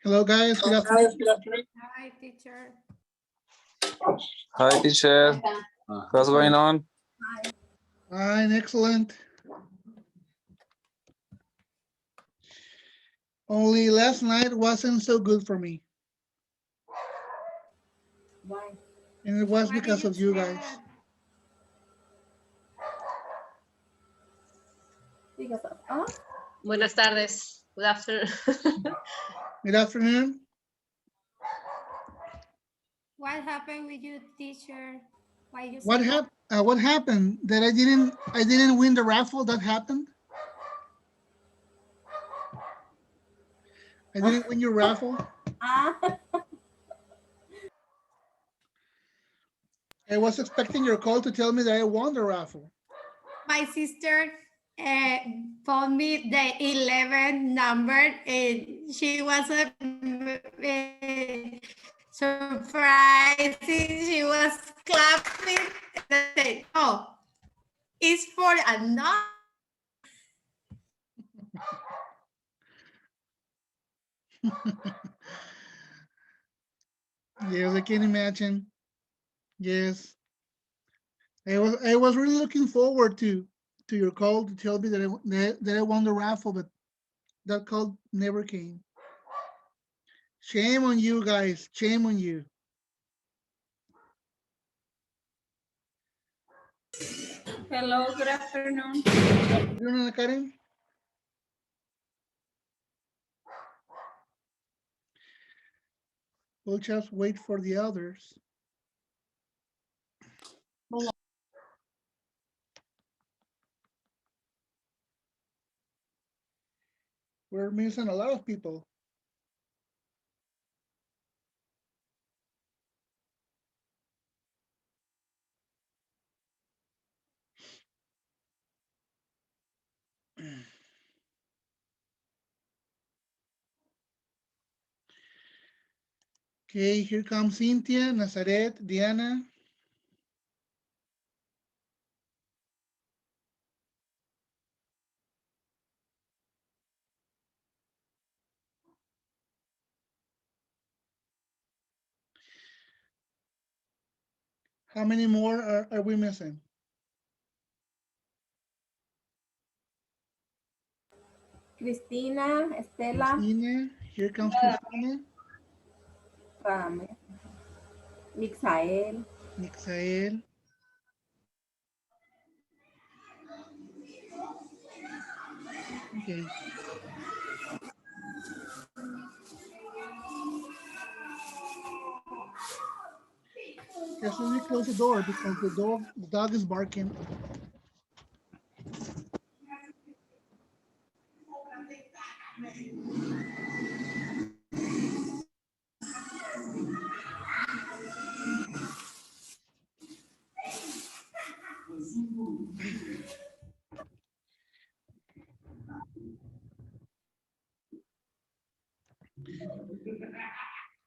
Hello, guys. Good afternoon. Hi, teacher. Hi, teacher. What's going on? Fine, excellent. Only last night wasn't so good for me. Why? And it was Why did because of you guys. sad? Because of us? Buenas tardes. Good afternoon. Good afternoon. What happened with you, teacher? Why you What say happened? What happened? That I didn't win the raffle. That happened. I didn't win your raffle. Ah, I was expecting your call to tell me that I won the raffle. my sister phoned me the 11 number and she was surprised. She was clapping and I said, oh, it's for another. Yes, I can imagine. Yes, I was really looking forward to your call to tell me that I won the raffle, but that call never came. Shame on you guys. Shame on you. hello, good afternoon. You know, Karen? We'll just wait for the others. We're missing a lot of people. Okay, here comes Cynthia, Nazaret, Diana. How many more are we missing? Cristina, Estela, Christina, here comes Christina, Rame, Mixael, Nixael. Okay. Just let me close the door because the dog is barking.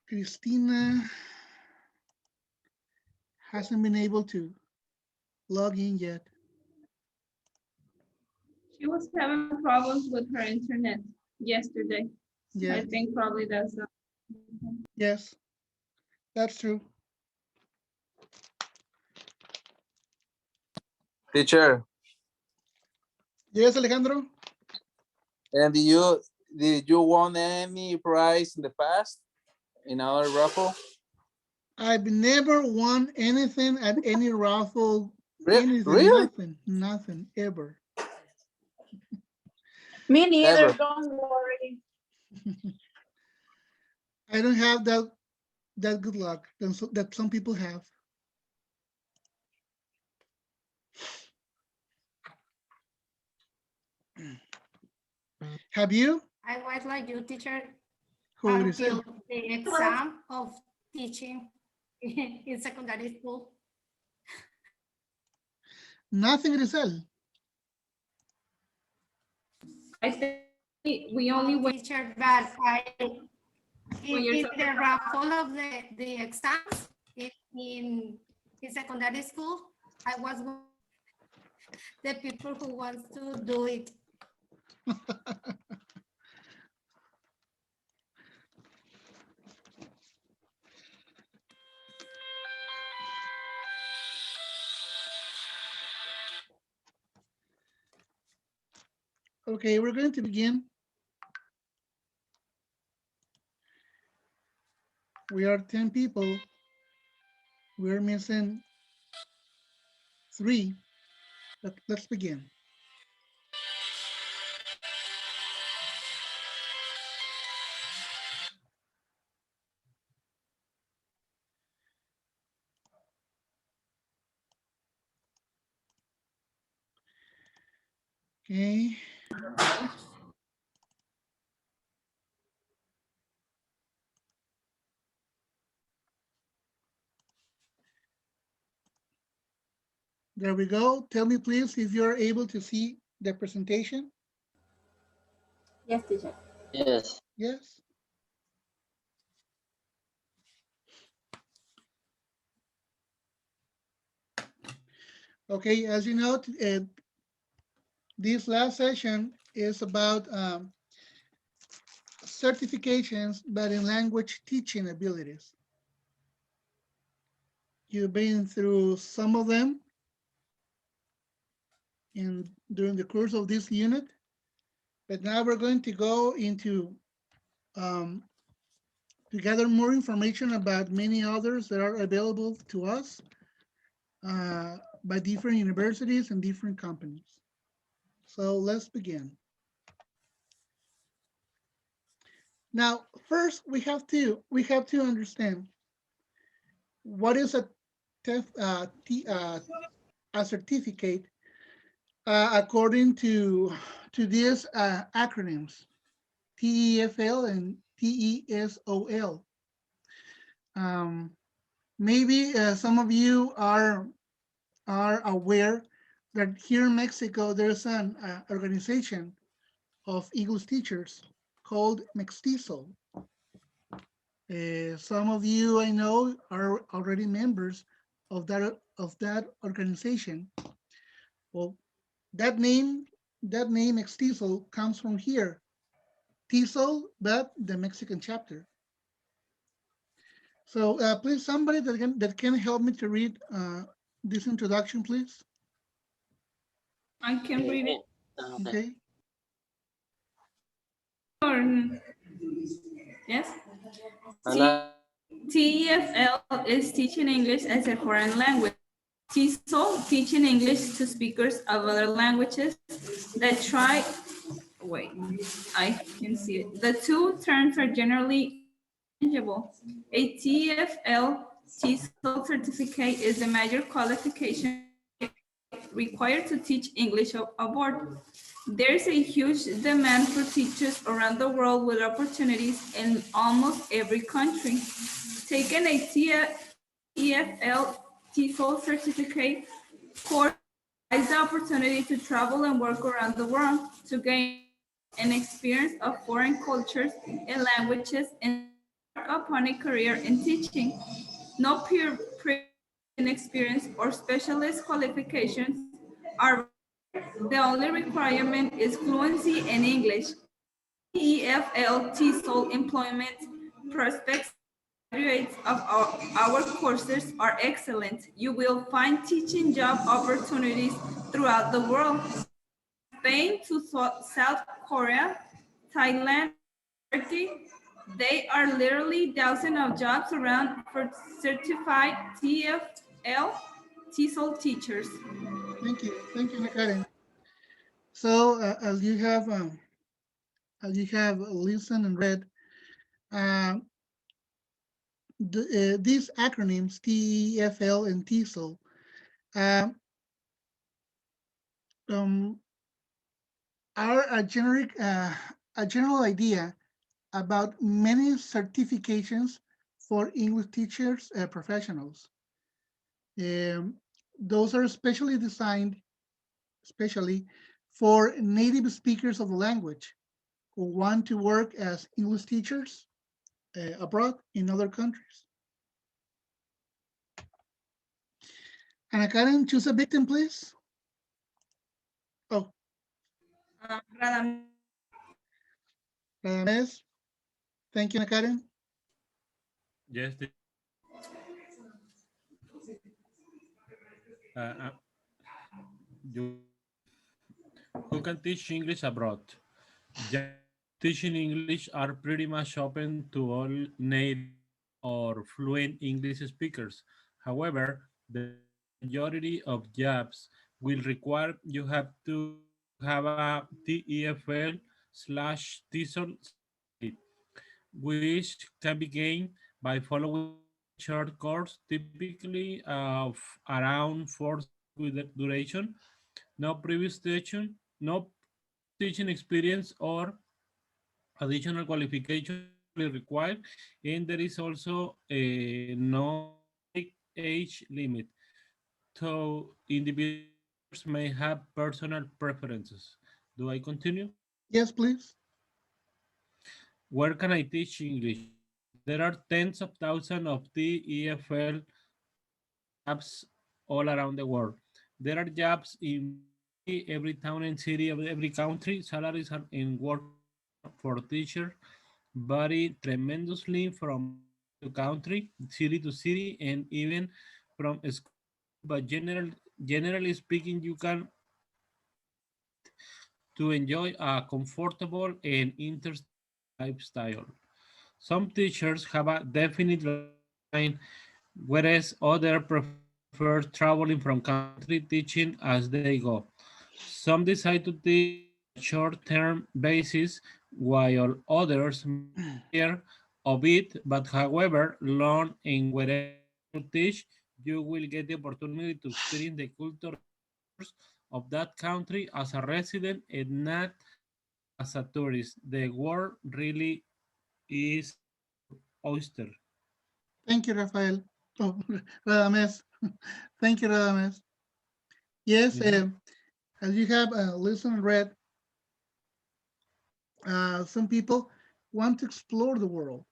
Christina hasn't been able to log in yet. She was having problems with her internet yesterday. I Yeah, think probably that's the. yes, that's true. Teacher, Yes, Alejandro? and did you won any prize in the past in our raffle? I've never won anything at any raffle, anything, Really? nothing, ever. Me neither, Ever. don't worry. I don't have that good luck that some people have. Have you? I was like you, teacher, Who is it? until the exam of teaching in secondary school. Nothing, Grisel. I think we only went. Teacher, but When you're in talking the raffle of the exams in secondary school, I was one of the people who wants to do it. Okay, we're going to begin. We are 10 people. We're missing 3. Let's begin. Okay. There we go. Tell me, please, if you're able to see the presentation. Yes, teacher. Yes. Yes. Okay, as you know, this last session is about certifications, but in language teaching abilities. You've been through some of them during the course of this unit, but now we're going to go into to gather more information about many others that are available to us by different universities and different companies. So let's begin. Now, first we have to understand what is a certificate according to these acronyms, TEFL and TESOL. Maybe some of you are aware that here in Mexico there's an organization of English teachers called Mextizo. Some of you I know are already members of that organization. Well, that name Mextizo comes from here, Tizo, but the Mexican chapter. So please, somebody that can help me to read this introduction, please. I can read it. Okay. Or, yes. TEFL is teaching English as a foreign language. TESOL, teaching English to speakers of other languages that try, wait, I can see it. The two terms are generally interchangeable. A TEFL TESOL certificate is a major qualification required to teach English abroad. There's a huge demand for teachers around the world with opportunities in almost every country. Taking a TEFL TESOL certificate course provides the opportunity to travel and work around the world to gain an experience of foreign cultures and languages and embark upon a career in teaching. No peer experience or specialist qualifications are the only requirement is fluency in English. TEFL TESOL employment prospects graduates of our courses are excellent. You will find teaching job opportunities throughout the world. Spain to South Korea, Thailand, Turkey. They are literally thousands of jobs around for certified TEFL TESOL teachers. Thank you, Karen. So as you have listened and read, these acronyms TEFL and TESOL um, are a general idea about many certifications for English teachers professionals. Those are especially designed, especially for native speakers of the language who want to work as English teachers abroad in other countries. Ana Karen, choose a victim, please. Oh, Radamés. Thank you, Ana Karen. Yes. Uh, uh, you Who can teach English abroad? Jobs teaching English are pretty much open to all native or fluent English speakers. However, the majority of jobs will require you have to have a TEFL slash TESOL certificate, which can be gained by following a short course, typically of around 4 weeks with the duration, no previous teaching experience or additional qualification are usually required, and there is also a no strict age limit, so individuals may have personal preferences. Do I continue? Yes, please. Where can I teach English? There are tens of thousands of TEFL jobs all around the world. There are jobs in virtually every town and city of every country. Salaries are in working hours for teachers vary tremendously from country to country, city to city, and even from school to school. But generally speaking, you can expect to enjoy a comfortable and interesting lifestyle. Some teachers have a definite location in mind, whereas others prefer traveling from country to country teaching as they go. Some decide to teach on a short-term basis, while others may vary a bit, but however long and wherever you teach, you will get the opportunity to experience the culture and cultures of that country as a resident and not as a tourist. The world really is your oyster. Thank you, Rafael. Oh, Radames. Thank you, Radames. Yes, Mhm. as you have listened and read, some people want to explore the world.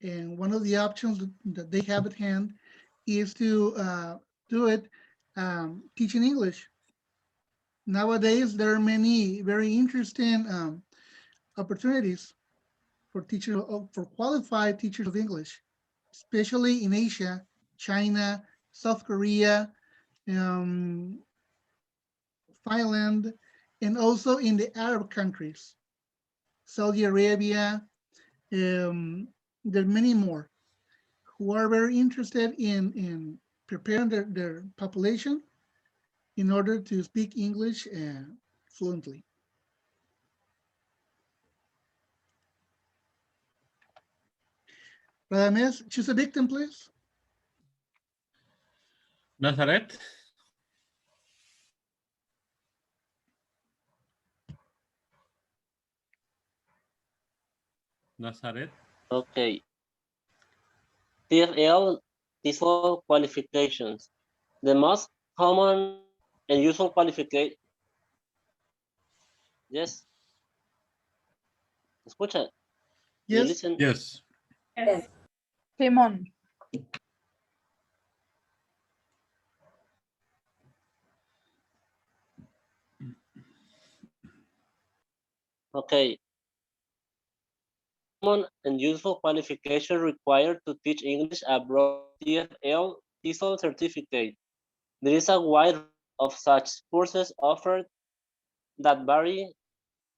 And one of the options that they have at hand is to do it teaching English. Nowadays, there are many very interesting opportunities for for qualified teachers of English, especially in Asia, China, South Korea, um, Thailand, and also in the Arab countries, Saudi Arabia. There are many more who are very interested in preparing their population in order to speak English fluently. Radames, choose a victim, please. Nazareth, Nazareth. Okay. TFL TESOL qualifications. The most common and useful qualification. Yes, escucha. You Yes, listen. Yes. Yes. Simón. Okay. Common and useful qualification required to teach English abroad. TFL TESOL certificate. There is a wide range of such courses offered that vary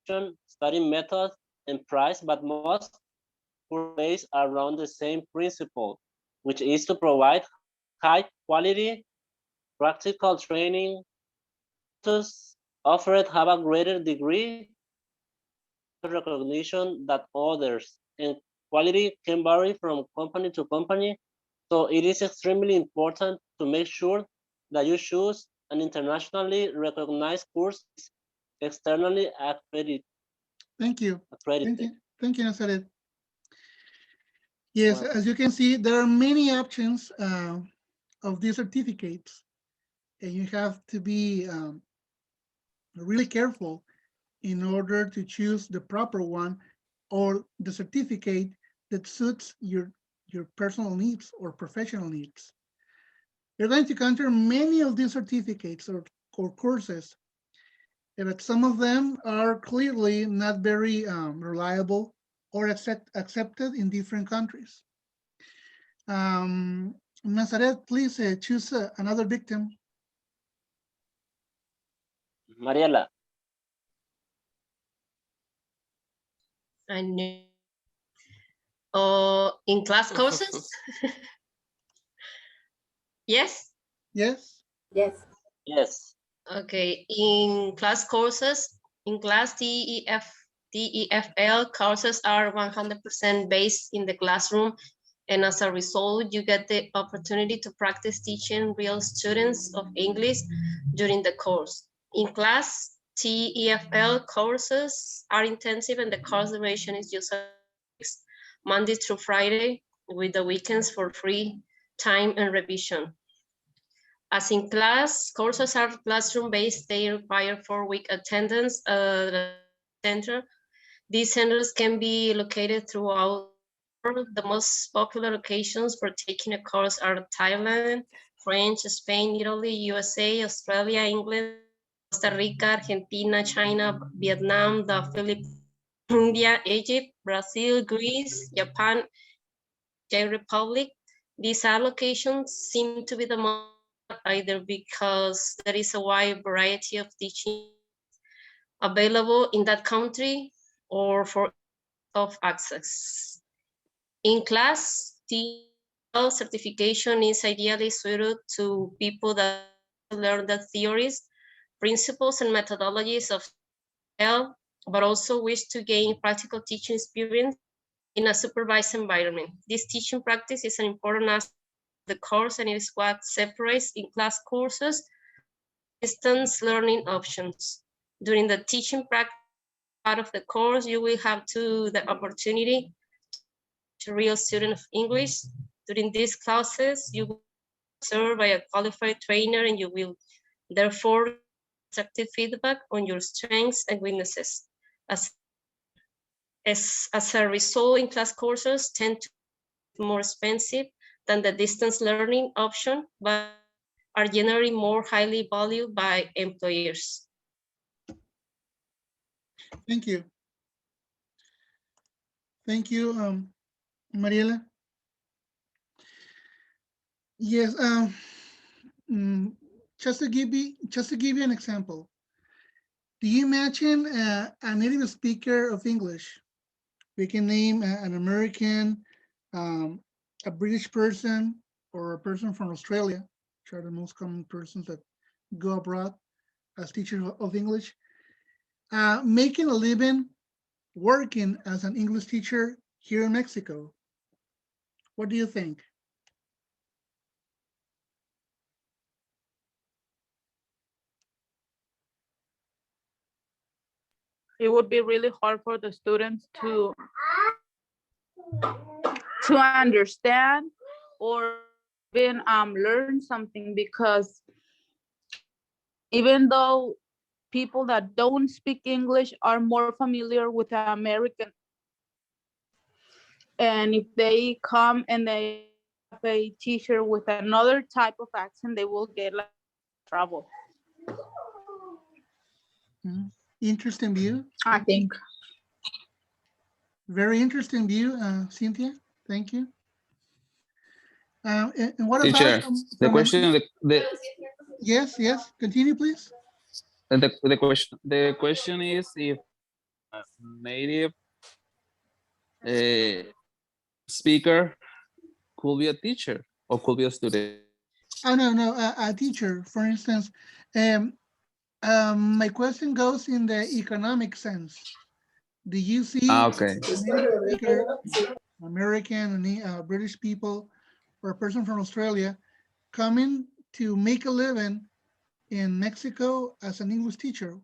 in study methods and price, but most courses are based around the same principle, which is to provide high quality practical training. Courses offered have a greater degree of recognition than others, and quality can vary from company to company. So it is extremely important to make sure that you choose an internationally recognized course externally thank you. Thank accredited. you. Thank you, Nazaret. Yes, Well, as you can see, there are many options of these certificates, and you have to be really careful in order to choose the proper one or the certificate that suits your personal needs or professional needs. You're going to encounter many of these certificates or courses, but some of them are clearly not very reliable or accepted in different countries. Nazaret, please choose another victim. Mariela, I knew. In class courses? Yes. Yes. Yes. Yes. Okay. In class courses, in class TEFL courses are 100% based in the classroom. And as a result, you get the opportunity to practice teaching real students of English during the course. In class, TEFL courses are intensive and the course duration is usually Monday through Friday with the weekends for free time and revision. As in class, courses are classroom-based, they require 4-week attendance at the center. These centers can be located throughout the world. The most popular locations for taking a course are Thailand, French, Spain, Italy, USA, Australia, England, Costa Rica, Argentina, China, Vietnam, the Philippines, India, Egypt, Brazil, Greece, Japan, Czech Republic. These allocations seem to be the most either because there is a wide variety of teaching available in that country or for of access. In class, TL certification is ideally suited to people that learn the theories, principles, and methodologies of TL, but also wish to gain practical teaching experience in a supervised environment. This teaching practice is an important aspect of the course and it is what separates in-class courses distance learning options. During the teaching practice part of the course, you will have the opportunity to real student of English. During these classes, you will be served by a qualified trainer and you will therefore constructive feedback on your strengths and weaknesses. As a result, in-class courses tend to be more expensive than the distance learning option, but are generally more highly valued by employers. Thank you. Thank you, Mariela. Yes. Just to give you an example, do you imagine a native speaker of English? We can name an American, a British person, or a person from Australia, which are the most common persons that go abroad as teachers of English, making a living working as an English teacher here in Mexico. What do you think? It would be really hard for the students to understand or even learn something, because even though people that don't speak English are more familiar with American, and if they come and they have a teacher with another type of accent, they will get like trouble. Interesting view. I think. Very interesting view, Cynthia. Thank you. And what Teacher, about the question, yes, continue, please. the question is if a native speaker could be a teacher or could be a student. Oh, no, a teacher, for instance. My question goes in the economic sense. Do you see Okay. a native speaker, American and British people, or a person from Australia coming to make a living in Mexico as an English teacher?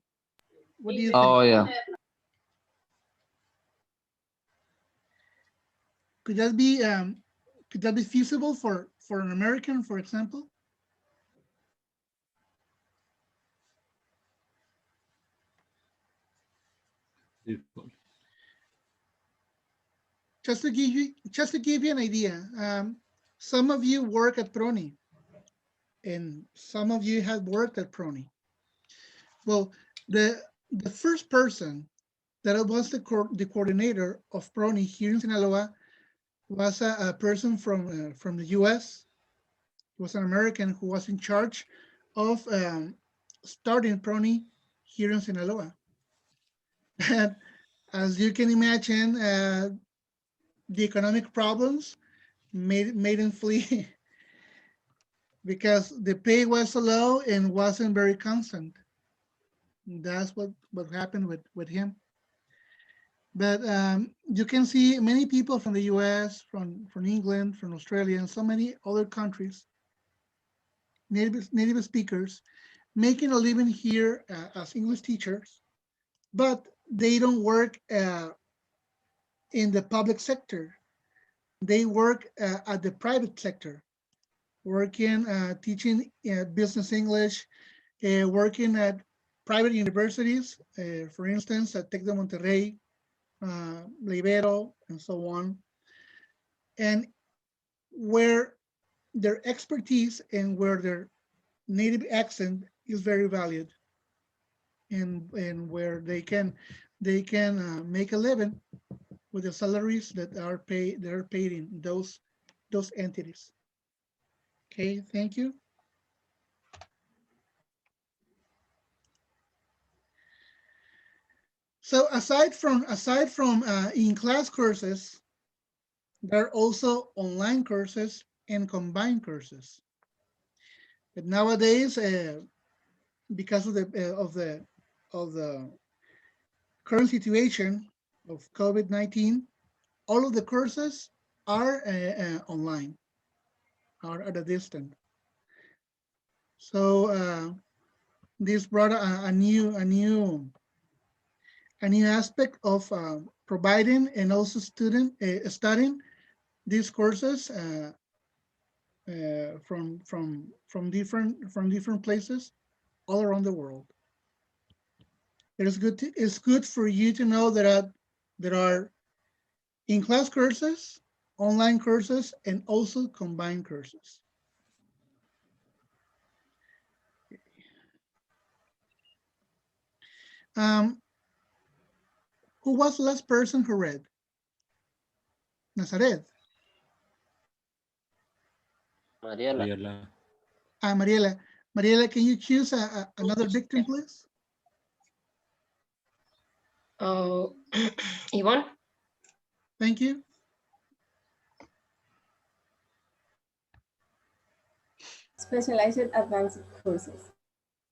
What do you think? Oh yeah. Could that be feasible for an American, for example? Just to give you an idea, some of you work at Prony, and some of you have worked at Prony. Well, the first person that was the coordinator of Prony here in Sinaloa was a person from the U.S. He was an American who was in charge of starting Prony here in Sinaloa. And As you can imagine, the economic problems made him flee because the pay was so low and wasn't very constant. That's what happened with him. But you can see many people from the US, from England, from Australia, and so many other countries, native speakers, making a living here as English teachers, but they don't work in the public sector. They work at the private sector, working, teaching business English, working at private universities, for instance, at Tec de Monterrey, Libero, and so on, and where their expertise and where their native accent is very valued, and where they can make a living with the salaries that are paid in those entities. Okay, thank you. So aside from in-class courses, there are also online courses and combined courses. But nowadays, because of the current situation of COVID-19, all of the courses are online, are at a distance. So this brought a new aspect of providing and also studying these courses from different places all around the world. It's good for you to know that there are in-class courses, online courses, and also combined courses. Um, who was the last person who read? Nazaret. Mariela. Mariela. Mariela. Mariela, can you choose another victim, please? Oh, Yvonne? Thank you. Specialized advanced courses.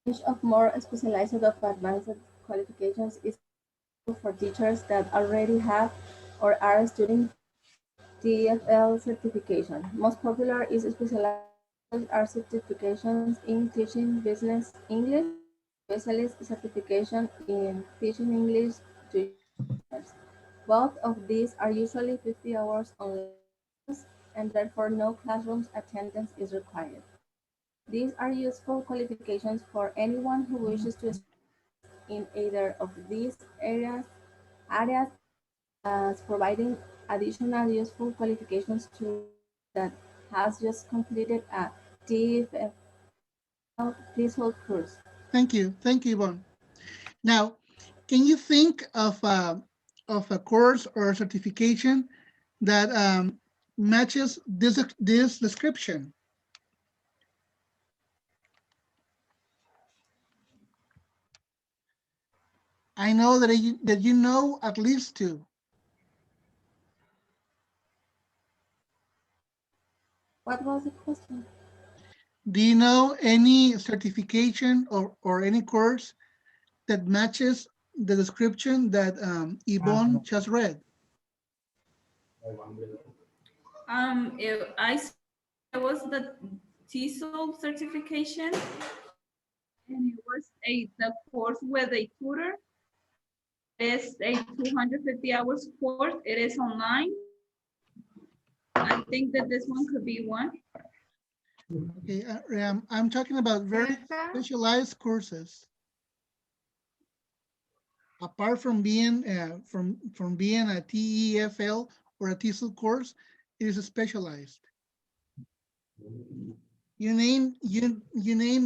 Range of more specialized of advanced qualifications is for teachers that already have or are studying TFL certification. Most popular is specialized are certifications in teaching business English, specialist certification in teaching English to users. Both of these are usually 50 hours online and therefore no classroom attendance is required. These are useful qualifications for anyone who wishes to in either of these areas as providing additional useful qualifications to that has just completed a TEFL TESOL course. Thank you. Thank you, Yvonne. Now, can you think of a course or a certification that matches this description? I know that you know at least two. What was the question? Do you know any certification or any course that matches the description that Yvonne just read? If it was the TESOL certification, and it was the course with a tutor. It is a 250 hours course. It is online. I think that this one could be one. Okay, I'm talking about very specialized courses. Apart from being from being a TEFL or a TESOL course, it is specialized. You name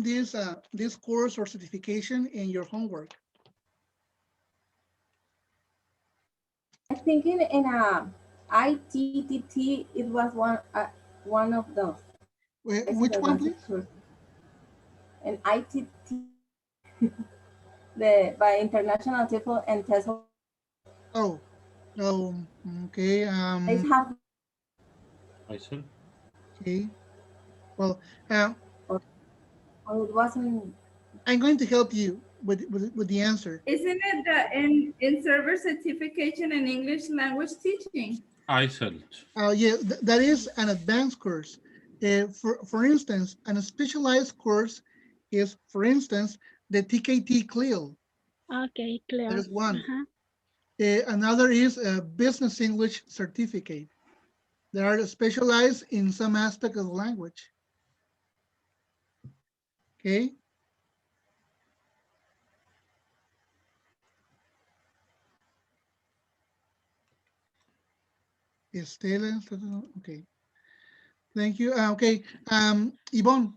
this course or certification in your homework. I think in a ITTT it was one of those. Which one, please? An ITT, the by International TEFL and TESOL. Oh, oh, okay. I have, Myself. Okay. Well, uh, or it wasn't. I'm going to help you with the answer. Isn't it the in server certification in English language teaching? Myself. Yeah, that is an advanced course. For instance, a specialized course is, for instance, the TKT CLIL. Okay, That clear. is one. Uh-huh. Another is a business English certificate. They are specialized in some aspect of the language. Okay. Estela, okay. Thank you. Okay. Yvonne,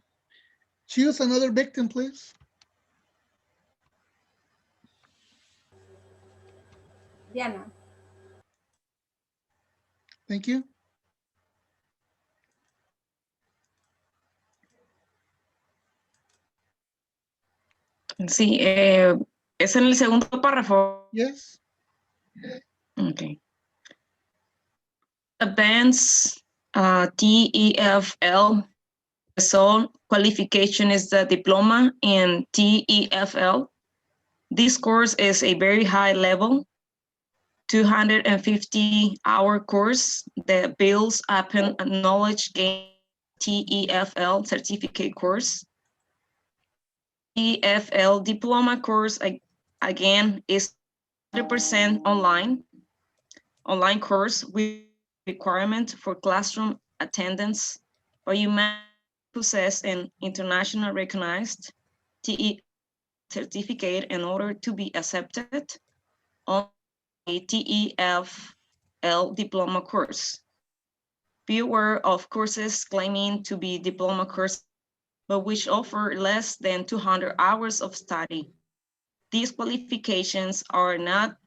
choose another victim, please. Diana. Thank you. Sí, es en el segundo párrafo. Yes. Okay. Advanced TEFL. So qualification is the diploma in TEFL. This course is a very high level, 250-hour course that builds upon a knowledge gain TEFL certificate course. TEFL diploma course, again, is 100% online course with requirement for classroom attendance, but you must possess an international recognized TE certificate in order to be accepted on a TEFL diploma course. Be aware of courses claiming to be diploma courses, but which offer less than 200 hours of study. These qualifications are not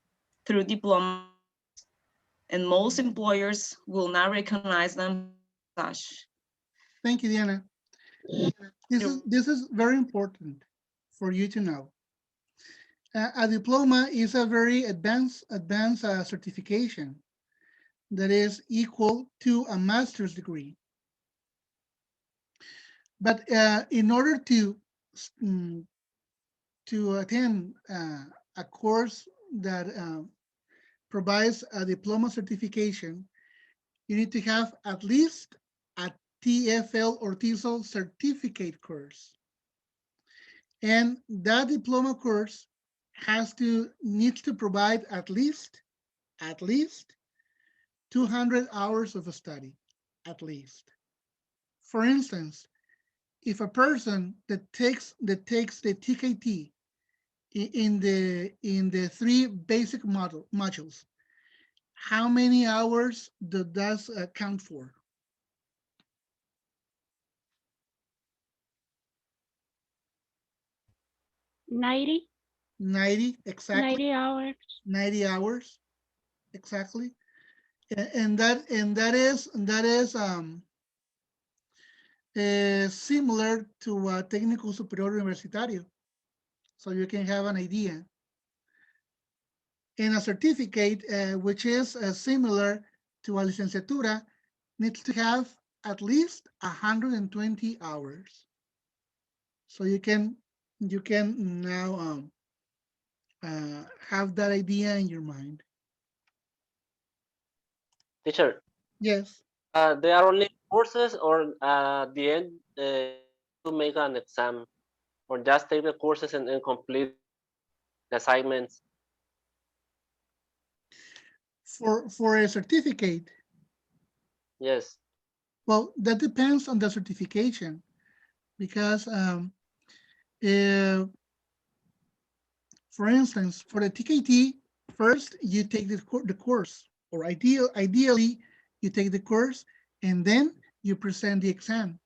through diploma, and most employers will not recognize them as such. Thank you, Diana. This is very important for you to know. A diploma is a very advanced certification that is equal to a master's degree. But in order mm, to attend a course that provides a diploma certification, you need to have at least a TFL or TESOL certificate course. And that diploma course needs to provide at least 200 hours of study, at least. For instance, if a person that takes the TKT in the three basic modules, how many hours does that count for? 90, 90 exactly. 90 hours. 90 hours exactly. And that is similar to a técnico superior universitario, so you can have an idea. And a certificate, which is similar to a licenciatura, needs to have at least 120 hours. So you can now have that idea in your mind. Teacher, Yes. they are only courses, or at the end to make an exam, or just take the courses and complete the assignments. For a certificate, Yes. well, that depends on the certification, because uh, for instance, for the TKT, first you take the course, or ideally you take the course and then you present the exam.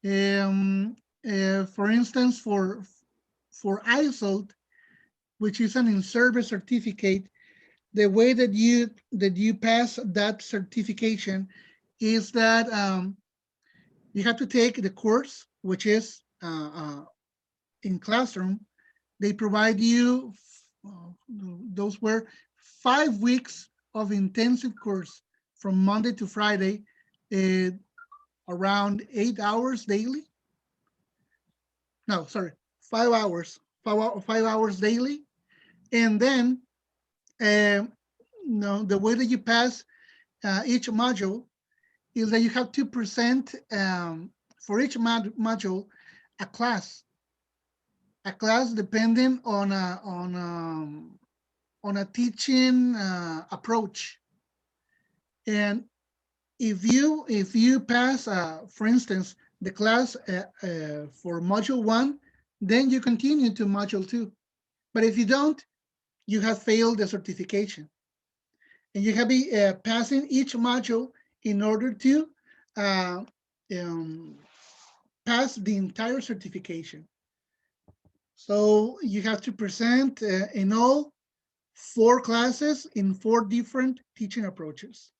For instance, for ISO, which is an in-service certificate, the way that you pass that certification is that you have to take the course, which is in classroom. They provide you those were 5 weeks of intensive course from Monday to Friday, uh, around 8 hours daily. No, sorry, 5 hours, 5 hours daily. And then, no, the way that you pass each module is that you have to present for each module a class depending on a teaching approach. And if you pass, for instance, the class for module 1, then you continue to module 2. But if you don't, you have failed the certification. And you have to be passing each module in order to uh, um, pass the entire certification. So you have to present in all 4 classes in 4 different teaching approaches.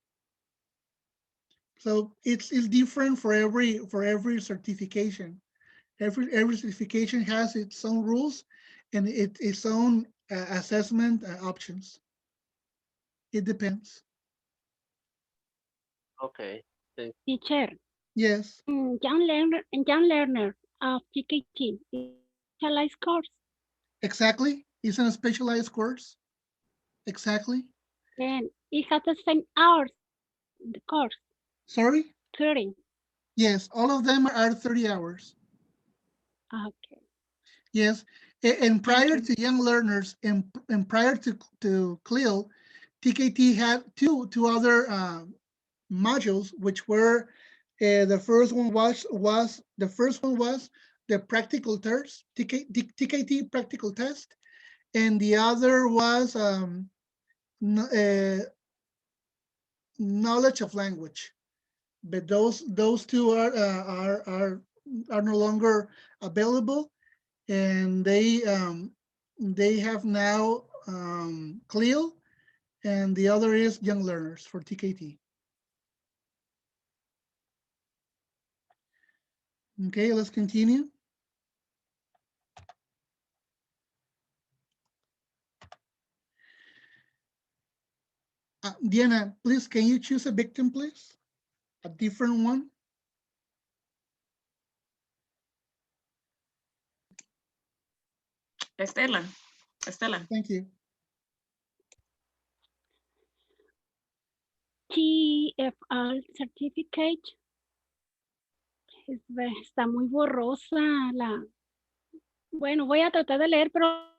So it's different for every certification. Every certification has its own rules and its own assessment options. It depends. Okay. Thank Teacher, Yes, young learner of TKT is specialized course. exactly. It's a specialized course. Exactly. Then it has the same hours, the course, Sorry? 30. Yes, all of them are 30 hours. Okay, Yes. And thank prior you. to young learners and prior to CLIL, TKT had two other modules, which were the first one was the practical test, TKT practical test, and the other was knowledge of language. But those two are no longer available, and they have now CLIL, and the other is young learners for TKT. Okay, let's continue. Diana, please, can you choose a victim, please? A different one? Estela. Thank you. TFL certificate. Está muy borrosa la. Bueno, voy a tratar de leer, pero no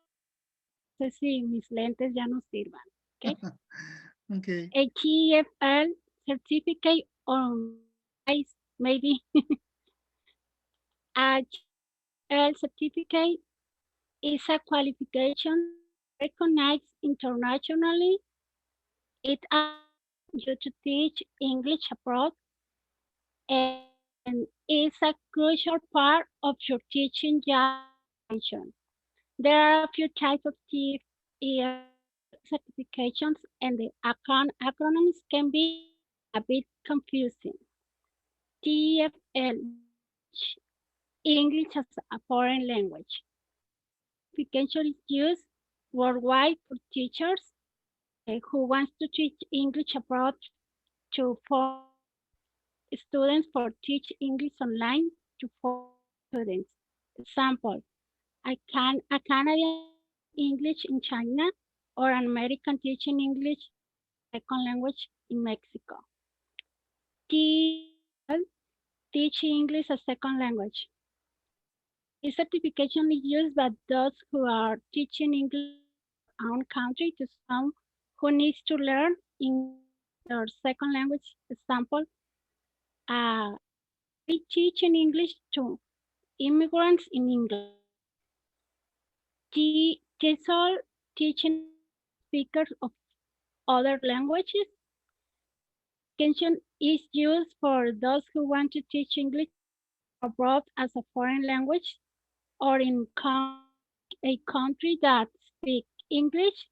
sé si mis lentes ya no sirvan. Okay. Okay. A TFL certificate on ice, maybe. A TFL certificate is a qualification recognized internationally. It allows you to teach English abroad and is a crucial part of your teaching job application. There are a few types of TEFL certifications, and the acronyms can be a bit confusing. TEFL, English as a foreign language. Certification is used worldwide for teachers who want to teach English abroad to foreign students for teach English online to foreign students. Example, a Canadian English in China or an American teaching English second language in Mexico. TEL, teach English as second language. This certification is used by those who are teaching English in their own country to some who needs to learn in their second language. Example, we teach in English to immigrants in England. TESOL, teaching speakers of other languages. Education is used for those who want to teach English abroad as a foreign language or in a country that speaks English,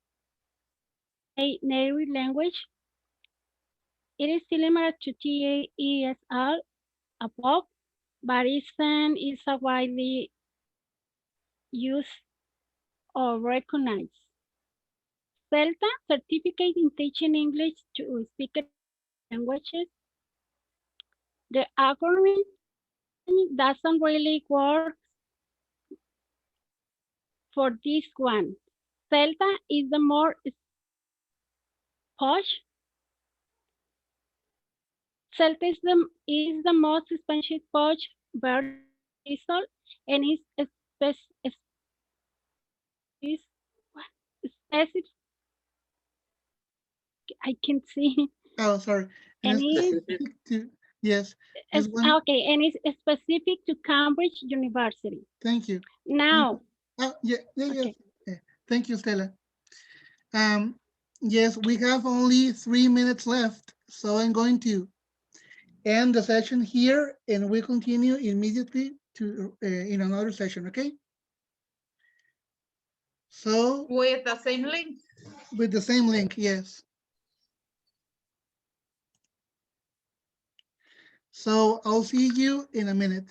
a native language. It is similar to TESL above, but is a widely used or recognized. CELTA, Certificate in Teaching English to Speakers Languages. The algorithm doesn't really work for this one. CELTA is the more posh. CELTA is the most expensive posh version result and is specific. I can see. Oh, sorry. And And it's is specific to, yes, this one, okay, and it's specific to Cambridge University. thank you. Now, Oh, yeah, yes. okay. Yeah. Thank you, Stella. Yes, we have only 3 minutes left, so I'm going to end the session here and we continue immediately to in another session, okay? So With the same link. with the same link, yes. So I'll see you in a minute.